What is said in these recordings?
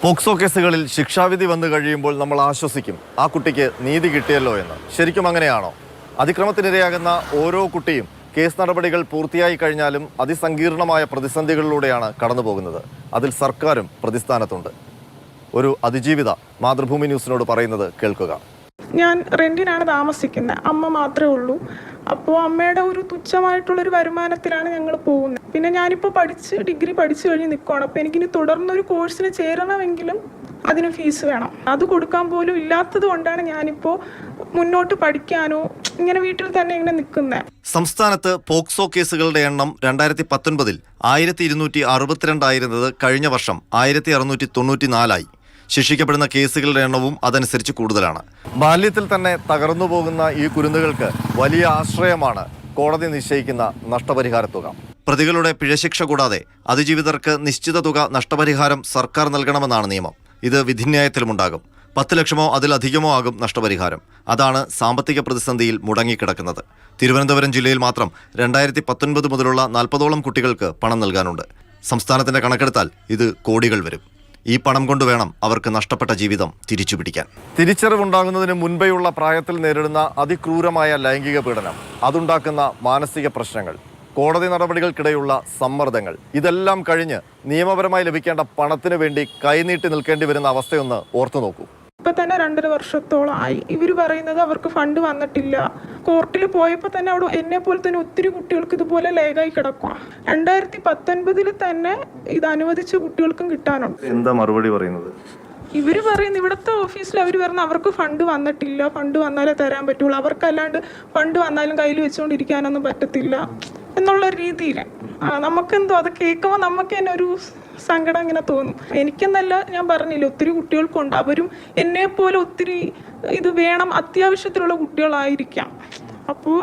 POCSO കേസുകളിൽ ശിക്ഷാവിധി വന്നു കഴിയുമ്പോൾ നമ്മൾ ആശ്വസിക്കും, ആ കുട്ടിക്ക് നീതി കിട്ടിയല്ലോ എന്ന്. ശരിക്കും അങ്ങനെയാണോ? അതിക്രമത്തിനിരയാകുന്ന ഓരോ കുട്ടിയും കേസ് നടപടികൾ പൂർത്തിയായി കഴിഞ്ഞാലും അതിസങ്കീർണമായ പ്രതിസന്ധികളിലൂടെയാണ് കടന്നു പോകുന്നത്. അതിൽ സർക്കാരും പ്രതിസ്ഥാനത്തുണ്ട്. ഒരു അതിജീവിത മാതൃഭൂമി ന്യൂസിനോട് പറയുന്നത് കേൾക്കുക. ഞാൻ റെന്റിനാണ് താമസിക്കുന്നത്. അമ്മ മാത്രമേ ഉള്ളൂ. അപ്പോൾ അമ്മയുടെ ഒരു തുച്ഛമായിട്ടുള്ളൊരു വരുമാനത്തിലാണ് ഞങ്ങൾ പോകുന്നത്. പിന്നെ ഞാനിപ്പോൾ ഡിഗ്രി പഠിച്ചു കഴിഞ്ഞ് നിൽക്കുകയാണ്. അപ്പോൾ എനിക്കിനി തുടർന്നൊരു കോഴ്സിന് ചേരണമെങ്കിലും അതിന് ഫീസ് വേണം. അത് കൊടുക്കാൻ പോലും ഇല്ലാത്തത് കൊണ്ടാണ് ഞാനിപ്പോൾ മുന്നോട്ട് പഠിക്കാനോ ഇങ്ങനെ വീട്ടിൽ തന്നെ ഇങ്ങനെ നിൽക്കുന്നത്. സംസ്ഥാനത്ത് പോക്സോ കേസുകളുടെ എണ്ണം 2019 1262 ആയിരുന്നത് കഴിഞ്ഞ വർഷം 1694 ശിക്ഷിക്കപ്പെടുന്ന കേസുകളുടെ എണ്ണവും അതനുസരിച്ച് കൂടുതലാണ്. ബാല്യത്തിൽ തന്നെ തകർന്നു പോകുന്ന ഈ കുരുന്നുകൾക്ക് വലിയ ആശ്രയമാണ് കോടതി നിശ്ചയിക്കുന്ന നഷ്ടപരിഹാര തുക. പ്രതികളുടെ പിഴശിക്ഷ കൂടാതെ അതിജീവിതർക്ക് നിശ്ചിത തുക നഷ്ടപരിഹാരം സർക്കാർ നൽകണമെന്നാണ് നിയമം. ഇത് വിധിന്യായത്തിലുമുണ്ടാകും. 10 ലക്ഷമോ അതിലധികമോ ആകും നഷ്ടപരിഹാരം. അതാണ് സാമ്പത്തിക പ്രതിസന്ധിയിൽ മുടങ്ങിക്കിടക്കുന്നത്. തിരുവനന്തപുരം ജില്ലയിൽ മാത്രം 2019 മുതലുള്ള 40ഓളം കുട്ടികൾക്ക് പണം നൽകാനുണ്ട്. സംസ്ഥാനത്തിന്റെ കണക്കെടുത്താൽ ഇത് കോടികൾ വരും. ഈ പണം കൊണ്ട് വേണം അവർക്ക് നഷ്ടപ്പെട്ട ജീവിതം തിരിച്ചുപിടിക്കാൻ. തിരിച്ചറിവുണ്ടാകുന്നതിന് മുൻപേയുള്ള പ്രായത്തിൽ നേരിടുന്ന അതിക്രൂരമായ ലൈംഗിക പീഡനം, അതുണ്ടാക്കുന്ന മാനസിക പ്രശ്നങ്ങൾ, കോടതി നടപടികൾക്കിടെയുള്ള സമ്മർദ്ദങ്ങൾ, ഇതെല്ലാം കഴിഞ്ഞ് നിയമപരമായി ലഭിക്കേണ്ട പണത്തിന് വേണ്ടി കൈനീട്ടി നിൽക്കേണ്ടി വരുന്ന അവസ്ഥയൊന്ന് ഓർത്തു നോക്കൂ. ഇപ്പം തന്നെ 2.5 വർഷത്തോളമായി ഇവർ പറയുന്നത് അവർക്ക് ഫണ്ട് വന്നിട്ടില്ല. കോർട്ടിൽ പോയപ്പോൾ തന്നെ അവിടെ എന്നെ പോലെ തന്നെ ഒത്തിരി കുട്ടികൾക്ക് ഇതുപോലെ ലേഖായി കിടക്കുക. 2019 തന്നെ ഇത് അനുവദിച്ച കുട്ടികൾക്കും കിട്ടാനുണ്ട്. എന്താ മറുപടി പറയുന്നത്? ഇവർ പറയുന്നത് ഇവിടുത്തെ ഓഫീസിൽ അവർ പറഞ്ഞ അവർക്ക് ഫണ്ട് വന്നിട്ടില്ല, ഫണ്ട് വന്നാലേ തരാൻ പറ്റുള്ളൂ, അവർക്കല്ലാണ്ട് ഫണ്ട് വന്നാലും കയ്യിൽ വെച്ചുകൊണ്ടിരിക്കാനൊന്നും പറ്റത്തില്ല എന്നുള്ള രീതിയിൽ. നമുക്കെന്തോ അത് കേൾക്കുമ്പോൾ നമുക്ക് തന്നെ ഒരു സങ്കടം ഇങ്ങനെ തോന്നും. എനിക്കെന്നല്ല, ഞാൻ പറഞ്ഞില്ല, ഒത്തിരി കുട്ടികൾക്കുണ്ട്. അവരും എന്നെ പോലെ ഒത്തിരി ഇത് വേണം, അത്യാവശ്യത്തിലുള്ള കുട്ടികളായിരിക്കാം. അപ്പോൾ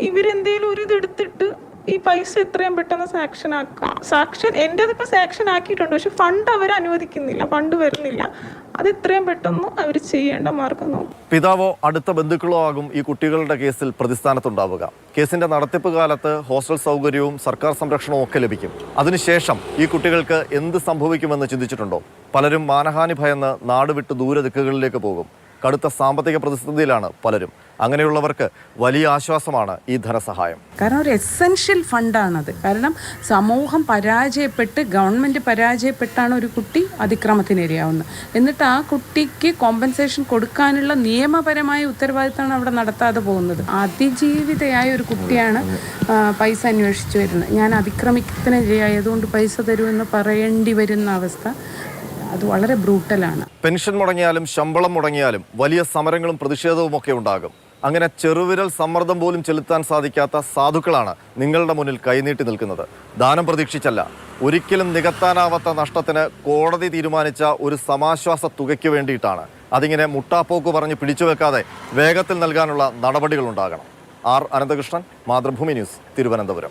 ഇവരെന്തേലും ഒരു ഇതെടുത്തിട്ട് ഈ പൈസ എത്രയും പെട്ടെന്ന് സാങ്ഷൻ ആക്കാം. എൻ്റെതിപ്പോൾ സാങ്ഷൻ ആക്കിയിട്ടുണ്ട്, പക്ഷെ ഫണ്ട് അവർ അനുവദിക്കുന്നില്ല, ഫണ്ട് വരുന്നില്ല. അത് എത്രയും പെട്ടെന്ന് അവർ ചെയ്യേണ്ട മാർഗം നോക്കും. പിതാവോ അടുത്ത ബന്ധുക്കളോ ആകും ഈ കുട്ടികളുടെ കേസിൽ പ്രതിസ്ഥാനത്തുണ്ടാവുക. കേസിന്റെ നടത്തിപ്പ് കാലത്ത് ഹോസ്റ്റൽ സൗകര്യവും സർക്കാർ സംരക്ഷണവും ഒക്കെ ലഭിക്കും. അതിനുശേഷം ഈ കുട്ടികൾക്ക് എന്ത് സംഭവിക്കുമെന്ന് ചിന്തിച്ചിട്ടുണ്ടോ? പലരും മാനഹാനി ഭയന്ന് നാട് വിട്ട് ദൂരദിക്കുകളിലേക്ക് പോകും. കടുത്ത സാമ്പത്തിക പ്രതിസന്ധിയിലാണ് പലരും. അങ്ങനെയുള്ളവർക്ക് വലിയ ആശ്വാസമാണ് ഈ ധനസഹായം. കാരണം ഒരു എസെൻഷ്യൽ ഫണ്ടാണത്. കാരണം സമൂഹം പരാജയപ്പെട്ട്, ഗവൺമെൻറ് പരാജയപ്പെട്ടാണ് ഒരു കുട്ടി അതിക്രമത്തിനിരയാവുന്നത്. എന്നിട്ട് ആ കുട്ടിക്ക് കോമ്പൻസേഷൻ കൊടുക്കാനുള്ള നിയമപരമായ ഉത്തരവാദിത്തമാണ് അവിടെ നടത്താതെ പോകുന്നത്. അതിജീവിതയായ ഒരു കുട്ടിയാണ് പൈസ അന്വേഷിച്ച് വരുന്നത്. ഞാൻ അതിക്രമത്തിനിരയായതുകൊണ്ട് പൈസ തരുമെന്ന് പറയേണ്ടി വരുന്ന അവസ്ഥ അത് വളരെ ബ്രൂട്ടലാണ്. പെൻഷൻ മുടങ്ങിയാലും ശമ്പളം മുടങ്ങിയാലും വലിയ സമരങ്ങളും പ്രതിഷേധവും ഒക്കെ ഉണ്ടാകും. അങ്ങനെ ചെറുവിരൽ സമ്മർദ്ദം പോലും ചെലുത്താൻ സാധിക്കാത്ത സാധുക്കളാണ് നിങ്ങളുടെ മുന്നിൽ കൈനീട്ടി നിൽക്കുന്നത്. ദാനം പ്രതീക്ഷിച്ചല്ല, ഒരിക്കലും നികത്താനാവാത്ത നഷ്ടത്തിന് കോടതി തീരുമാനിച്ച ഒരു സമാശ്വാസ തുകയ്ക്ക് വേണ്ടിയിട്ടാണ്. അതിങ്ങനെ മുട്ടാപ്പോക്ക് പറഞ്ഞ് പിടിച്ചു വെക്കാതെ വേഗത്തിൽ നൽകാനുള്ള നടപടികളുണ്ടാകണം. R Ananthakrishnan, Mathrubhumi news, Thiruvananthapuram.